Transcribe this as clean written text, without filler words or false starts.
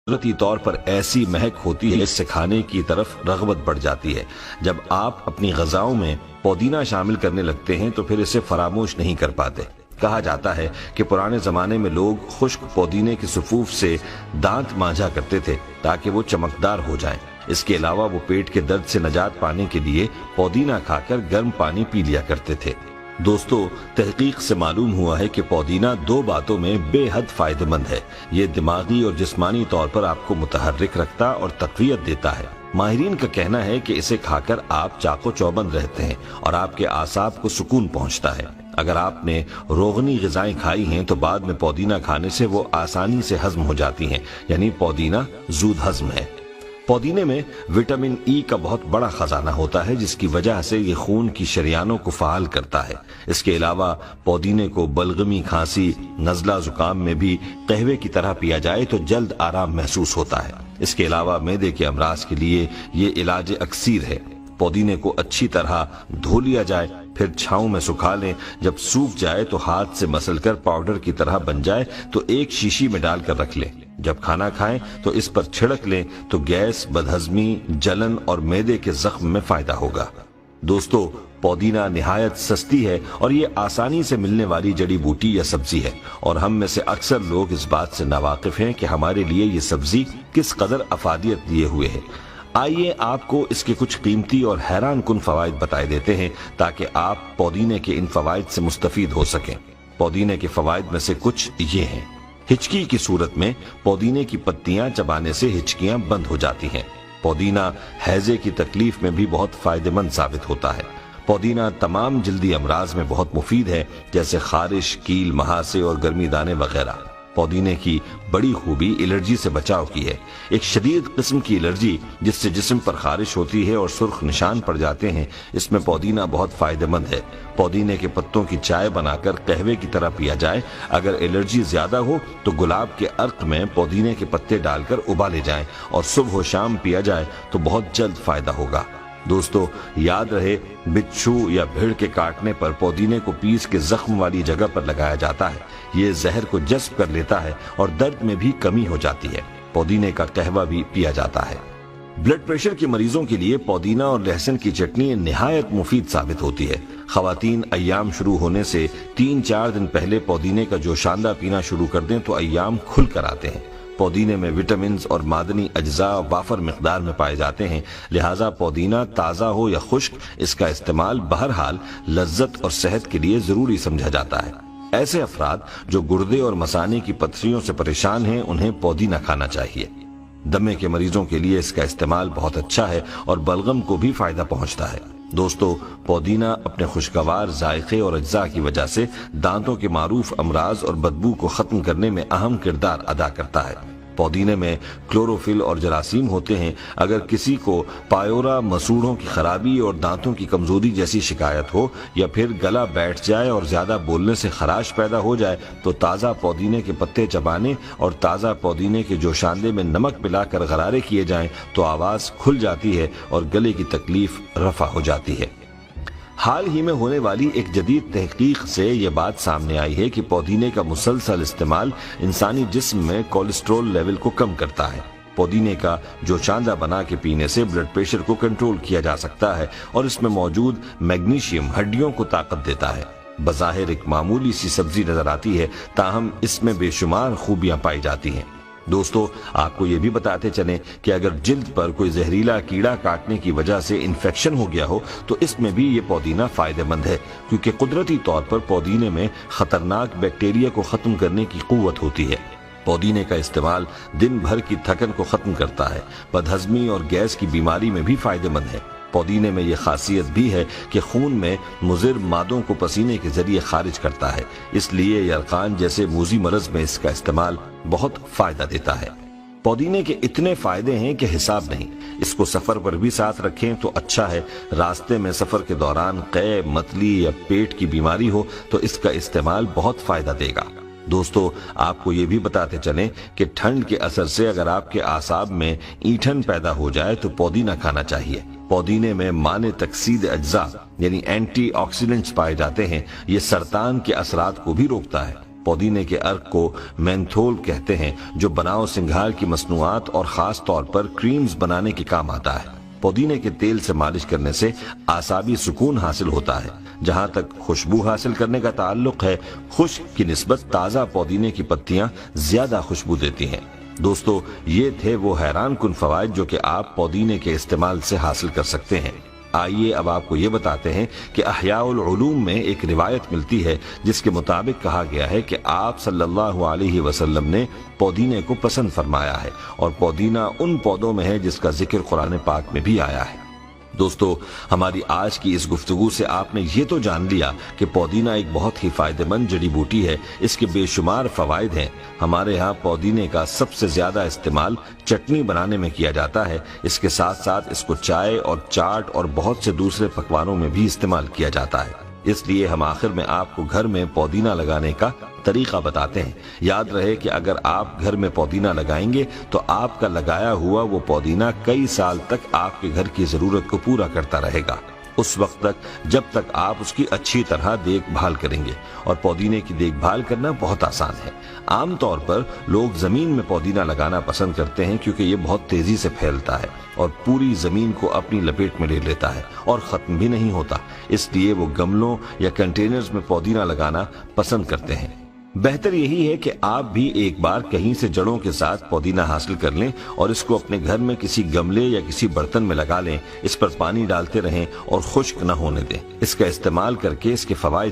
قدرتی طور پر ایسی مہک ہوتی ہے، اس سے کھانے کی طرف رغبت بڑھ جاتی ہے۔ جب آپ اپنی غذاؤں میں پودینہ شامل کرنے لگتے ہیں تو پھر اسے فراموش نہیں کر پاتے۔ کہا جاتا ہے کہ پرانے زمانے میں لوگ خشک پودینے کے صفوف سے دانت مانجھا کرتے تھے تاکہ وہ چمکدار ہو جائیں۔ اس کے علاوہ وہ پیٹ کے درد سے نجات پانے کے لیے پودینہ کھا کر گرم پانی پی لیا کرتے تھے۔ دوستو، تحقیق سے معلوم ہوا ہے کہ پودینہ دو باتوں میں بے حد فائدہ مند ہے۔ یہ دماغی اور جسمانی طور پر آپ کو متحرک رکھتا اور تقویت دیتا ہے۔ ماہرین کا کہنا ہے کہ اسے کھا کر آپ چاق و چوبند رہتے ہیں اور آپ کے اعصاب کو سکون پہنچتا ہے۔ اگر آپ نے روغنی غذائیں کھائی ہیں تو بعد میں پودینہ کھانے سے وہ آسانی سے ہضم ہو جاتی ہیں، یعنی پودینہ زود ہضم ہے۔ پودینے میں وٹامن ای کا بہت بڑا خزانہ ہوتا ہے، جس کی وجہ سے یہ خون کی شریانوں کو فعال کرتا ہے۔ اس کے علاوہ پودینے کو بلغمی، کھانسی، نزلہ، زکام میں بھی قہوے کی طرح پیا جائے تو جلد آرام محسوس ہوتا ہے۔ اس کے علاوہ معدے کے امراض کے لیے یہ علاج اکسیر ہے۔ پودینے کو اچھی طرح دھو لیا جائے، پھر چھاؤں میں سکھا لیں۔ جب سوکھ جائے تو ہاتھ سے مسل کر پاؤڈر کی طرح بن جائے تو ایک شیشی میں ڈال کر رکھ لیں۔ جب کھانا کھائیں تو اس پر چھڑک لیں تو گیس، بدہضمی، جلن اور معدے کے زخم میں فائدہ ہوگا۔ دوستو، پودینہ نہایت سستی ہے اور یہ آسانی سے ملنے والی جڑی بوٹی یا سبزی ہے، اور ہم میں سے اکثر لوگ اس بات سے ناواقف ہیں کہ ہمارے لیے یہ سبزی کس قدر افادیت لیے ہوئے ہے۔ آئیے آپ کو اس کے کچھ قیمتی اور حیران کن فوائد بتائے دیتے ہیں تاکہ آپ پودینے کے ان فوائد سے مستفید ہو سکیں۔ پودینے کے فوائد میں سے کچھ یہ ہیں۔ ہچکی کی صورت میں پودینے کی پتیاں چبانے سے ہچکیاں بند ہو جاتی ہیں۔ پودینہ ہیضے کی تکلیف میں بھی بہت فائدہ مند ثابت ہوتا ہے۔ پودینہ تمام جلدی امراض میں بہت مفید ہے، جیسے خارش، کیل، مہاسے اور گرمی دانے وغیرہ۔ پودینے کی بڑی خوبی الرجی سے بچاؤ کی ہے۔ ایک شدید قسم کی الرجی جس سے جسم پر خارش ہوتی ہے اور سرخ نشان پڑ جاتے ہیں، اس میں پودینہ بہت فائدہ مند ہے۔ پودینے کے پتوں کی چائے بنا کر قہوے کی طرح پیا جائے۔ اگر الرجی زیادہ ہو تو گلاب کے عرق میں پودینے کے پتے ڈال کر ابالے جائیں اور صبح و شام پیا جائے تو بہت جلد فائدہ ہوگا۔ دوستو، یاد رہے، بچھو یا بھیڑ کے کاٹنے پر پودینے کو پیس کے زخم والی جگہ پر لگایا جاتا ہے۔ یہ زہر کو جذب کر لیتا ہے اور درد میں بھی کمی ہو جاتی ہے۔ پودینے کا قہوہ بھی پیا جاتا ہے۔ بلڈ پریشر کے مریضوں کے لیے پودینہ اور لہسن کی چٹنی نہایت مفید ثابت ہوتی ہے۔ خواتین ایام شروع ہونے سے 3-4 دن پہلے پودینے کا جوشاندہ پینا شروع کر دیں تو ایام کھل کر آتے ہیں۔ پودینے میں وٹامنز اور معدنی اجزاء وافر مقدار میں پائے جاتے ہیں، لہٰذا پودینہ تازہ ہو یا خشک، اس کا استعمال بہرحال لذت اور صحت کے لیے ضروری سمجھا جاتا ہے۔ ایسے افراد جو گردے اور مثانے کی پتھریوں سے پریشان ہیں، انہیں پودینہ کھانا چاہیے۔ دمے کے مریضوں کے لیے اس کا استعمال بہت اچھا ہے اور بلغم کو بھی فائدہ پہنچتا ہے۔ دوستو، پودینہ اپنے خوشگوار ذائقے اور اجزاء کی وجہ سے دانتوں کے معروف امراض اور بدبو کو ختم کرنے میں اہم کردار ادا کرتا ہے۔ پودینے میں کلوروفل اور جراثیم ہوتے ہیں۔ اگر کسی کو پایورا، مسوڑھوں کی خرابی اور دانتوں کی کمزوری جیسی شکایت ہو، یا پھر گلا بیٹھ جائے اور زیادہ بولنے سے خراش پیدا ہو جائے، تو تازہ پودینے کے پتے چبانے اور تازہ پودینے کے جوشاندے میں نمک ملا کر غرارے کیے جائیں تو آواز کھل جاتی ہے اور گلے کی تکلیف رفع ہو جاتی ہے۔ حال ہی میں ہونے والی ایک جدید تحقیق سے یہ بات سامنے آئی ہے کہ پودینے کا مسلسل استعمال انسانی جسم میں کولیسٹرول لیول کو کم کرتا ہے۔ پودینے کا جوشاندہ بنا کے پینے سے بلڈ پریشر کو کنٹرول کیا جا سکتا ہے اور اس میں موجود میگنیشیم ہڈیوں کو طاقت دیتا ہے۔ بظاہر ایک معمولی سی سبزی نظر آتی ہے، تاہم اس میں بے شمار خوبیاں پائی جاتی ہیں۔ دوستو، آپ کو یہ بھی بتاتے چلیں کہ اگر جلد پر کوئی زہریلا کیڑا کاٹنے کی وجہ سے انفیکشن ہو گیا ہو تو اس میں بھی یہ پودینہ فائدہ مند ہے، کیونکہ قدرتی طور پر پودینے میں خطرناک بیکٹیریا کو ختم کرنے کی قوت ہوتی ہے۔ پودینے کا استعمال دن بھر کی تھکن کو ختم کرتا ہے۔ بدہضمی اور گیس کی بیماری میں بھی فائدہ مند ہے۔ پودینے میں یہ خاصیت بھی ہے کہ خون میں مضر مادوں کو پسینے کے ذریعے خارج کرتا ہے، اس لیے یرقان جیسے موذی مرض میں اس کا استعمال بہت فائدہ دیتا ہے۔ پودینے کے اتنے فائدے ہیں کہ حساب نہیں۔ اس کو سفر پر بھی ساتھ رکھیں تو اچھا ہے۔ راستے میں سفر کے دوران قے، متلی یا پیٹ کی بیماری ہو تو اس کا استعمال بہت فائدہ دے گا۔ دوستو، آپ کو یہ بھی بتاتے چلیں کہ ٹھنڈ کے اثر سے اگر آپ کے اعصاب میں اینٹھن پیدا ہو جائے تو پودینہ کھانا چاہیے۔ پودینے میں مانع تکسید اجزاء یعنی اینٹی آکسیڈنٹس پائے جاتے ہیں۔ یہ سرطان کے اثرات کو بھی روکتا ہے۔ پودینے کے عرق کو مینتھول کہتے ہیں، جو بناؤ سنگھار کی مصنوعات اور خاص طور پر کریمز بنانے کے کام آتا ہے۔ پودینے کے تیل سے مالش کرنے سے اعصابی سکون حاصل ہوتا ہے۔ جہاں تک خوشبو حاصل کرنے کا تعلق ہے، خشک کی نسبت تازہ پودینے کی پتیاں زیادہ خوشبو دیتی ہیں۔ دوستو، یہ تھے وہ حیران کن فوائد جو کہ آپ پودینے کے استعمال سے حاصل کر سکتے ہیں۔ آئیے اب آپ کو یہ بتاتے ہیں کہ احیاء العلوم میں ایک روایت ملتی ہے جس کے مطابق کہا گیا ہے کہ آپ صلی اللہ علیہ وسلم نے پودینے کو پسند فرمایا ہے، اور پودینہ ان پودوں میں ہے جس کا ذکر قرآن پاک میں بھی آیا ہے۔ دوستو، ہماری آج کی اس گفتگو سے آپ نے یہ تو جان لیا کہ پودینہ ایک بہت ہی فائدہ مند جڑی بوٹی ہے، اس کے بے شمار فوائد ہیں۔ ہمارے ہاں پودینے کا سب سے زیادہ استعمال چٹنی بنانے میں کیا جاتا ہے، اس کے ساتھ ساتھ اس کو چائے اور چاٹ اور بہت سے دوسرے پکوانوں میں بھی استعمال کیا جاتا ہے۔ اس لیے ہم آخر میں آپ کو گھر میں پودینہ لگانے کا طریقہ بتاتے ہیں۔ یاد رہے کہ اگر آپ گھر میں پودینہ لگائیں گے تو آپ کا لگایا ہوا وہ پودینہ کئی سال تک آپ کے گھر کی ضرورت کو پورا کرتا رہے گا، اس وقت تک جب تک آپ اس کی اچھی طرح دیکھ بھال کریں گے۔ اور پودینے کی دیکھ بھال کرنا بہت آسان ہے۔ عام طور پر لوگ زمین میں پودینہ لگانا پسند کرتے ہیں کیونکہ یہ بہت تیزی سے پھیلتا ہے اور پوری زمین کو اپنی لپیٹ میں لے لیتا ہے اور ختم بھی نہیں ہوتا، اس لیے وہ گملوں یا کنٹینرز میں پودینہ لگانا پسند کرتے ہیں۔ بہتر یہی ہے کہ آپ بھی ایک بار کہیں سے جڑوں کے ساتھ پودینہ حاصل کر لیں اور اس کو اپنے گھر میں کسی گملے یا کسی برتن میں لگا لیں، اس پر پانی ڈالتے رہیں اور خشک نہ ہونے دیں۔ اس کا استعمال کر کے اس کے فوائد